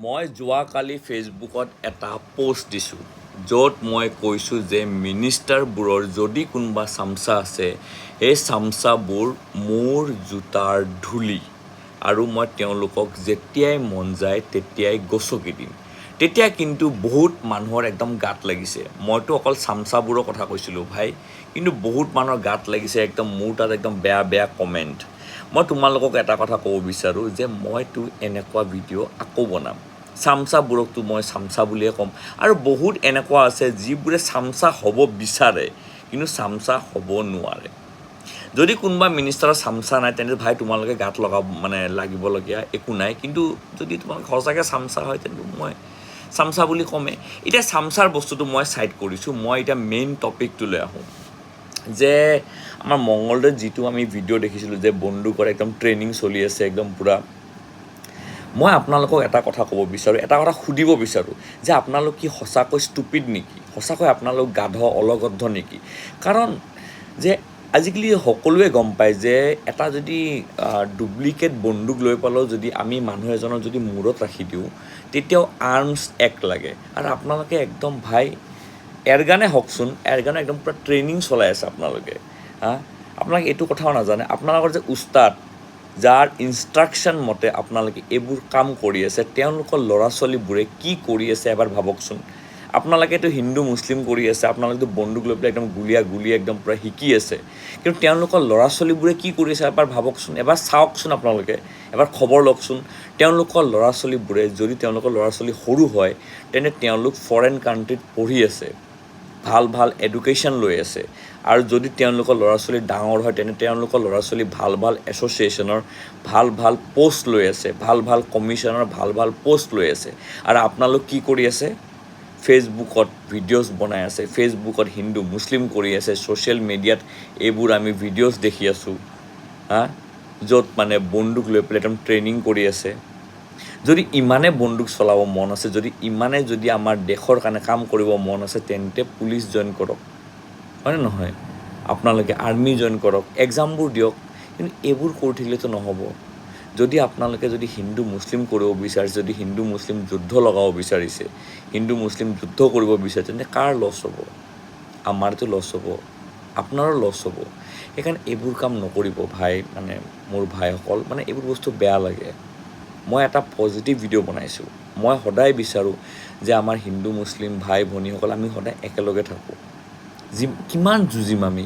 মই যোৱাকালি ফেচবুকত এটা পোষ্ট দিছোঁ য'ত মই কৈছোঁ যে মিনিষ্টাৰবোৰৰ যদি কোনোবা চামচা আছে সেই চামচাবোৰ মোৰ জোতাৰ ধূলি আৰু মই তেওঁলোকক যেতিয়াই মন যায় তেতিয়াই গছকি দিম। তেতিয়া কিন্তু বহুত মানুহৰ একদম গাত লাগিছে। মইতো অকল চামচাবোৰৰ কথা কৈছিলোঁ ভাই, কিন্তু বহুত মানুহৰ গাত লাগিছে একদম মোৰ তাত একদম বেয়া বেয়া কমেণ্ট। মই তোমালোকক এটা কথা ক'ব বিচাৰোঁ যে মইতো এনেকুৱা ভিডিঅ' আকৌ বনাম। চামচাবোৰকতো মই চামচা বুলিয়ে ক'ম। আৰু বহুত এনেকুৱা আছে যিবোৰে চামচা হ'ব বিচাৰে কিন্তু চামচা হ'ব নোৱাৰে। যদি কোনোবা মিনিষ্টাৰৰ চামচা নাই তেন্তে ভাই তোমালোকে গাত লাগিবলগীয়া একো নাই, কিন্তু যদি তোমালোকে সঁচাকৈ চামচা হয় তেন্তে মই চামচা বুলি ক'মেই। এতিয়া চামচাৰ বস্তুটো মই ছাইড কৰিছোঁ, মই এতিয়া মেইন টপিকটোলৈ আহোঁ যে আমাৰ মংগলদৈত যিটো আমি ভিডিঅ' দেখিছিলোঁ যে বন্দুকৰ একদম ট্ৰেইনিং চলি আছে একদম পূৰা। মই আপোনালোকক এটা কথা ক'ব বিচাৰোঁ, এটা কথা সুধিব বিচাৰোঁ যে আপোনালোক কি সঁচাকৈ ষ্টুপিড নেকি? সঁচাকৈ আপোনালোক গাধ অলগদ্ধ নেকি? কাৰণ যে আজিকালি সকলোৱে গম পায় যে এটা যদি ডুপ্লিকেট বন্দুক লৈ পেলাও যদি আমি মানুহ এজনৰ যদি মূৰত ৰাখি দিওঁ তেতিয়াও আৰ্মছ এক্ট লাগে। আৰু আপোনালোকে একদম ভাই এয়াৰগানে হওকচোন, এয়াৰগানে একদম পূৰা ট্ৰেইনিং চলাই আছে আপোনালোকে। আপোনালোকে এইটো কথাও নাজানে আপোনালোকৰ যে উস্তাদ যাৰ ইনষ্ট্ৰাকশ্যন মতে আপোনালোকে এইবোৰ কাম কৰি আছে তেওঁলোকৰ ল'ৰা ছোৱালীবোৰে কি কৰি আছে এবাৰ ভাবকচোন। আপোনালোকেতো হিন্দু মুছলিম কৰি আছে, আপোনালোকেতো বন্দুক লৈ পেলাই একদম গুলি একদম পূৰা শিকি আছে, কিন্তু তেওঁলোকৰ ল'ৰা ছোৱালীবোৰে কি কৰি আছে এবাৰ ভাবকচোন, এবাৰ চাওকচোন আপোনালোকে, এবাৰ খবৰ লওকচোন। তেওঁলোকৰ ল'ৰা ছোৱালীবোৰে যদি তেওঁলোকৰ ল'ৰা ছোৱালী সৰু হয় তেন্তে তেওঁলোক ফৰেইন কাণ্ট্ৰিত পঢ়ি আছে, ভাল ভাল এডুকেশ্যন লৈ আছে। আৰু যদি তেওঁলোকৰ ল'ৰা ছোৱালী ডাঙৰ হয় তেন্তে তেওঁলোকৰ ল'ৰা ছোৱালী ভাল ভাল এছ'চিয়েশ্যনৰ ভাল ভাল পষ্ট লৈ আছে, ভাল ভাল কমিশ্যনৰ ভাল ভাল পষ্ট লৈ আছে। আৰু আপোনালোক কি কৰি আছে? ফেচবুকত ভিডিঅ'জ বনাই আছে, ফেচবুকত হিন্দু মুছলিম কৰি আছে, ছ'চিয়েল মিডিয়াত এইবোৰ আমি ভিডিঅ'জ দেখি আছোঁ য'ত বন্দুক লৈ পেলাই একদম ট্ৰেইনিং কৰি আছে। যদি ইমানে বন্দুক চলাব মন আছে, যদি আমাৰ দেশৰ কাৰণে কাম কৰিব মন আছে তেন্তে পুলিচ জইন কৰক, হয়নে নহয়? আপোনালোকে আৰ্মি জইন কৰক, এক্সামবোৰ দিয়ক। কিন্তু এইবোৰ কৰি থাকিলেতো নহ'ব। যদি আপোনালোকে হিন্দু মুছলিম কৰিব বিচাৰিছে, যদি হিন্দু মুছলিম যুদ্ধ লগাব বিচাৰিছে, হিন্দু মুছলিম যুদ্ধ কৰিব বিচাৰিছে, তেন্তে কাৰ লছ হ'ব? আমাৰতো লছ হ'ব, আপোনাৰো লছ হ'ব। সেইকাৰণে এইবোৰ কাম নকৰিব ভাই, মোৰ ভাইসকল, এইবোৰ বস্তু বেয়া লাগে। মই এটা পজিটিভ ভিডিঅ' বনাইছোঁ। মই সদায় বিচাৰোঁ যে আমাৰ হিন্দু মুছলিম ভাই ভনীসকল আমি সদায় একেলগে থাকোঁ। কিমান যুঁজিম আমি?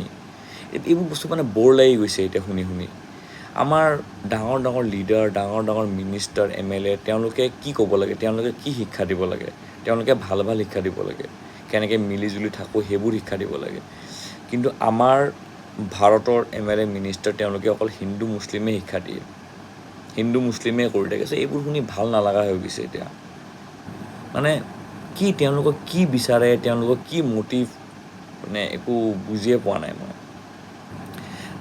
এইবোৰ বস্তু ব'ৰ লাগি গৈছে এতিয়া শুনি শুনি। আমাৰ ডাঙৰ ডাঙৰ লিডাৰ, ডাঙৰ ডাঙৰ মিনিষ্টাৰ, MLA তেওঁলোকে কি ক'ব লাগে, তেওঁলোকে কি শিক্ষা দিব লাগে? তেওঁলোকে ভাল ভাল শিক্ষা দিব লাগে, কেনেকৈ মিলিজুলি থাকোঁ সেইবোৰ শিক্ষা দিব লাগে। কিন্তু আমাৰ ভাৰতৰ MLA মিনিষ্টাৰ তেওঁলোকে অকল হিন্দু মুছলিমে শিক্ষা দিয়ে, হিন্দু মুছলিমে কৰি থাকে। এইবোৰ শুনি ভাল নালাগা হৈ গৈছে এতিয়া। কি তেওঁলোকক কি বিচাৰে, তেওঁলোকক কি মটিভ, একো বুজিয়ে পোৱা নাই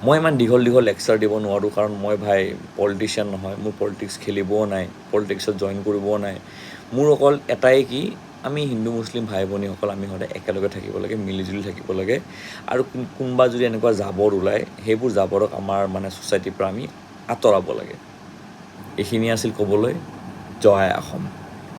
মই ইমান দীঘল লেকচাৰ দিব নোৱাৰোঁ, কাৰণ মই ভাই পলিটিচিয়ান নহয়, মোৰ পলিটিক্স খেলিবও নাই, পলিটিক্সত জইন কৰিবও নাই। মোৰ অকল এটাই কি, আমি হিন্দু মুছলিম ভাই ভনীসকল আমি সদায় একেলগে থাকিব লাগে, মিলিজুলি থাকিব লাগে। আৰু কোনোবা যদি এনেকুৱা জাবৰ ওলায় সেইবোৰ জাবৰক আমাৰ ছ'চাইটিৰ পৰা আমি আঁতৰাব লাগে। এইখিনি আছিল ক'বলৈ। জয় অসম।